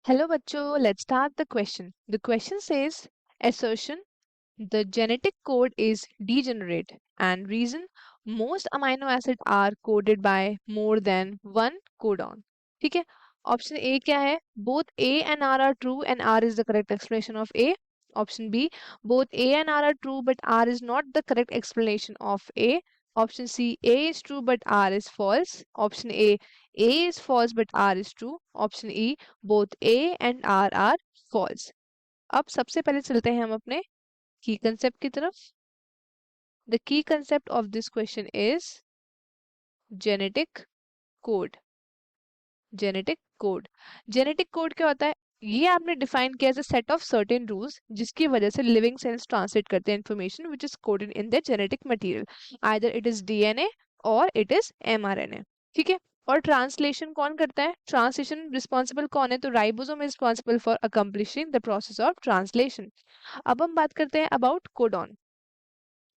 Hello bachcho, let's start the question. The question says assertion the genetic code is degenerate and reason most amino acids are coded by more than one codon. ठीक है option A क्या है both A and R are true and R is the correct explanation of A. Option B both A and R are true but R is not the correct explanation of A. Option C A is true but R is false. Option A is false but R is true. Option E both A and R are false. अब सबसे पहले चलते हैं हम अपने key concept की तरफ. The key concept of this question is genetic code. Genetic code. Genetic code क्या होता है? ये आपने डिफाइन किया as a set of certain rules जिसकी वजह से लिविंग सेल्स ट्रांसलेट करते हैं information which is coded in the genetic material, either it is DNA और इट इज एमआरएनए. ठीक है. और ट्रांसलेशन कौन करता है? ट्रांसलेशन रिस्पॉन्सिबल कौन है? तो ribosome is responsible for accomplishing the process of translation. अब हम बात करते हैं अबाउट कोडॉन.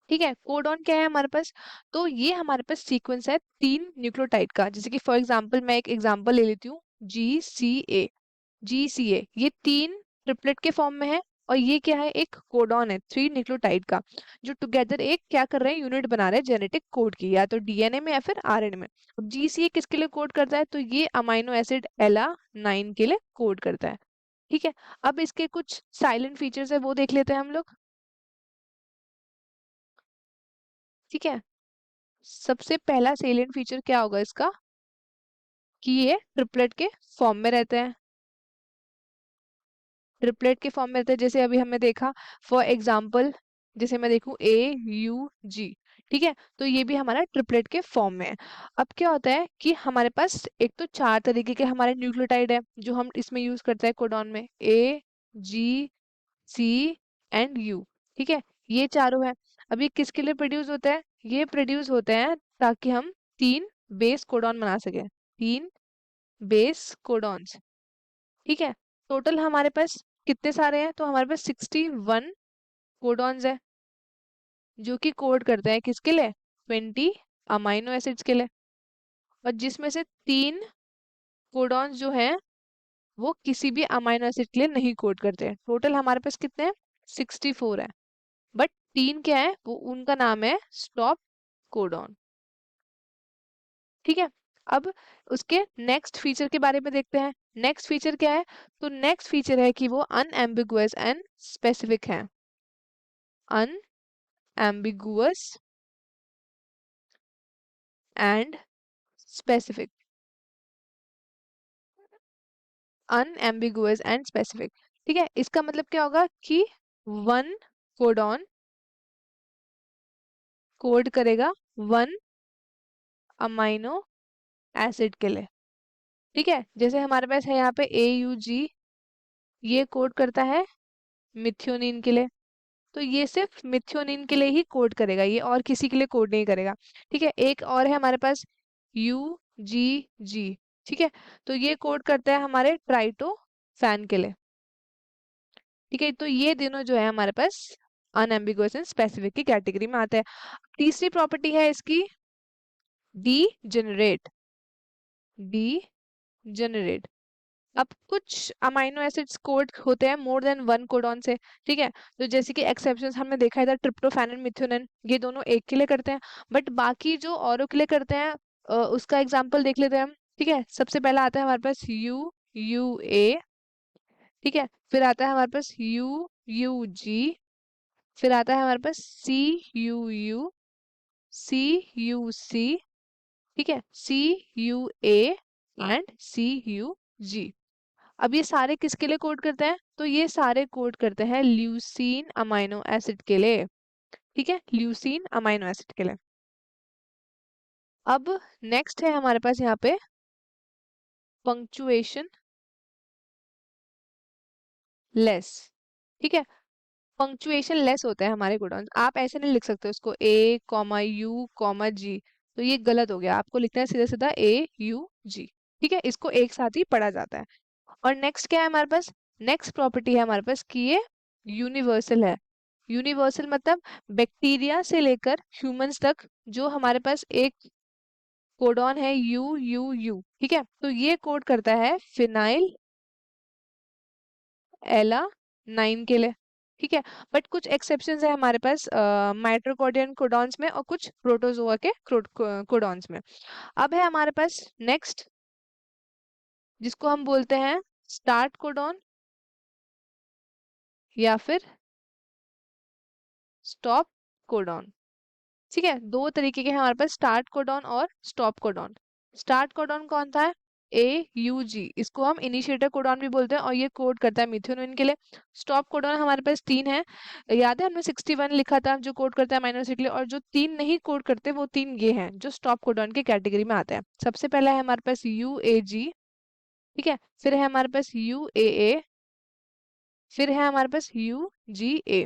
ठीक है. कोडॉन क्या है हमारे पास? तो ये हमारे पास सीक्वेंस है 3 न्यूक्लियोटाइड का. जैसे कि फॉर एग्जांपल मैं एक एग्जांपल ले लेती हूँ, GCA ये 3 ट्रिपलेट के फॉर्म में है. और ये क्या है? एक कोडॉन है 3 न्यूक्लियोटाइड का, जो टुगेदर एक क्या कर रहे हैं? यूनिट बना रहे हैं जेनेटिक कोड की, या तो डीएनए में या फिर आरएनए में. अब GCA किसके लिए कोड करता है? तो ये अमाइनो एसिड एला 9 के लिए कोड करता है. ठीक है. अब इसके कुछ साइलेंट फीचर्स है वो देख लेते हैं हम लोग. ठीक है. सबसे पहला सेलिएंट फीचर क्या होगा इसका? कि ये ट्रिपलेट के फॉर्म में रहते हैं. ट्रिपलेट के फॉर्म में रहते हैं. जैसे अभी हमने देखा फॉर एग्जांपल, जैसे मैं देखूं AUG. ठीक है. तो ये भी हमारा ट्रिपलेट के फॉर्म में है. अब क्या होता है कि हमारे पास एक तो 4 तरीके के हमारे न्यूक्लियोटाइड है जो हम इसमें यूज करते हैं कोडॉन में, A, G, C and U. ठीक है. ये चारों है. अब ये किसके लिए प्रोड्यूस होता है? ये प्रोड्यूस होते हैं ताकि हम 3 बेस कोडॉन बना सके. 3 बेस कोडॉन्स. ठीक है. टोटल हमारे पास कितने सारे हैं? तो हमारे पास 61 कोडॉन्स है जो कि कोड करते हैं किसके लिए? 20 अमाइनो एसिड्स के लिए. और जिसमें से 3 कोडॉन्स जो हैं वो किसी भी अमाइनो एसिड के लिए नहीं कोड करते हैं. टोटल हमारे पास कितने हैं? 64 है. बट 3 क्या है? वो उनका नाम है स्टॉप कोडॉन. ठीक है. अब उसके नेक्स्ट फीचर के बारे में देखते हैं. नेक्स्ट फीचर क्या है? तो नेक्स्ट फीचर है कि वो अनएम्बिगुअस एंड स्पेसिफिक है. Unambiguous and specific. Unambiguous and specific. ठीक है. इसका मतलब क्या होगा कि वन कोडॉन कोड करेगा 1 अमाइनो एसिड के लिए. ठीक है. जैसे हमारे पास है यहाँ पे AUG, ये कोड करता है मिथ्योनिन के लिए. तो ये सिर्फ मिथ्योनिन के लिए ही कोड करेगा, ये और किसी के लिए कोड नहीं करेगा. ठीक है. एक और है हमारे पास UGG. ठीक है. तो ये कोड करता है हमारे ट्राइटोफैन के लिए. ठीक है. तो ये दोनों जो है हमारे पास अनएम्बिगुअस एंड स्पेसिफिक की कैटेगरी में आते हैं. तीसरी प्रॉपर्टी है इसकी डीजेनरेट. डीजेनरेट. अब कुछ अमाइनो एसिड्स कोड होते हैं मोर देन 1 कोडॉन से. ठीक है. तो जैसे कि एक्सेप्शंस हमने देखा है, ट्रिप्टोफैन एंड मिथ्योनिन ये दोनों एक के लिए करते हैं. बट बाकी जो औरों के लिए करते हैं उसका एग्जांपल देख लेते हैं हम. ठीक है. सबसे पहला आता है हमारे पास UUA. ठीक है. फिर आता है हमारे पास UUG. फिर आता है हमारे पास CUU, CUC. ठीक है. CUA and CUG. अब ये सारे किसके लिए कोड करते हैं? तो ये सारे कोड करते हैं ल्यूसीन अमाइनो एसिड के लिए. ठीक है. ल्यूसीन अमाइनो एसिड के लिए. अब नेक्स्ट है हमारे पास यहाँ पे पंक्चुएशन लेस. ठीक है. पंक्चुएशन लेस होता है हमारे कोडॉन्स. आप ऐसे नहीं लिख सकते उसको A, U, G. तो ये गलत हो गया. आपको लिखना है सीधा सीधा AUG. ठीक है. इसको एक साथ ही पढ़ा जाता है. और नेक्स्ट क्या है हमारे पास? नेक्स्ट प्रॉपर्टी है हमारे पास कि ये यूनिवर्सल है. यूनिवर्सल मतलब बैक्टीरिया से लेकर ह्यूमंस तक जो हमारे पास एक कोडॉन है UUU. ठीक है. तो ये कोड करता है फिनाइल एला 9 के लिए, ठीक है। बट कुछ एक्सेप्शंस है हमारे पास माइटोकॉन्ड्रियन कोडॉन्स में और कुछ प्रोटोजोआ के कोडॉन्स में। अब है हमारे पास नेक्स्ट, जिसको हम बोलते हैं स्टार्ट कोडॉन या फिर स्टॉप कोडॉन। ठीक है, दो तरीके के हैं हमारे पास, स्टार्ट कोडॉन और स्टॉप कोडॉन। स्टार्ट कोडॉन कौन था? AUG, इसको हम इनिशिएटर कोडॉन भी बोलते हैं और ये कोड करता है मिथ्योनिन के लिए। स्टॉप कोडॉन हमारे पास 3 है, याद है हमने 61 लिखा था जो कोड करता है अमीनो एसिड के लिए, और जो 3 नहीं कोड करते वो 3 ये हैं जो स्टॉप कोडॉन की कैटेगरी में आते हैं। सबसे पहला है हमारे पास UAG, ठीक है, फिर है हमारे पास UAA, फिर है हमारे पास UGA।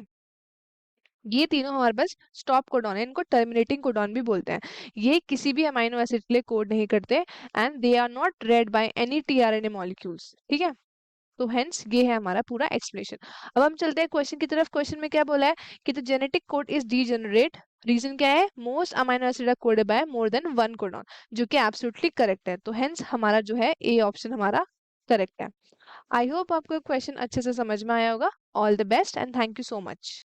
ये तीनों हमारे पास स्टॉप कोडॉन है, इनको टर्मिनेटिंग कोडॉन भी बोलते हैं। ये किसी भी अमीनो एसिड के लिए कोड नहीं करते and they are not read by any tRNA molecules, ठीक है। तो हेंस ये है हमारा पूरा एक्सप्लेनेशन। अब हम चलते हैं क्वेश्चन की तरफ। क्वेश्चन में क्या बोला है कि the genetic code is degenerate, reason क्या है? Most amino acid are coded by more than one codon, जो कि एब्सोल्युटली करेक्ट है। तो हेंस हमारा जो है ए ऑप्शन हमारा करेक्ट है। आई होप आपको क्वेश्चन अच्छे से समझ में आया होगा। All the best and thank you so much.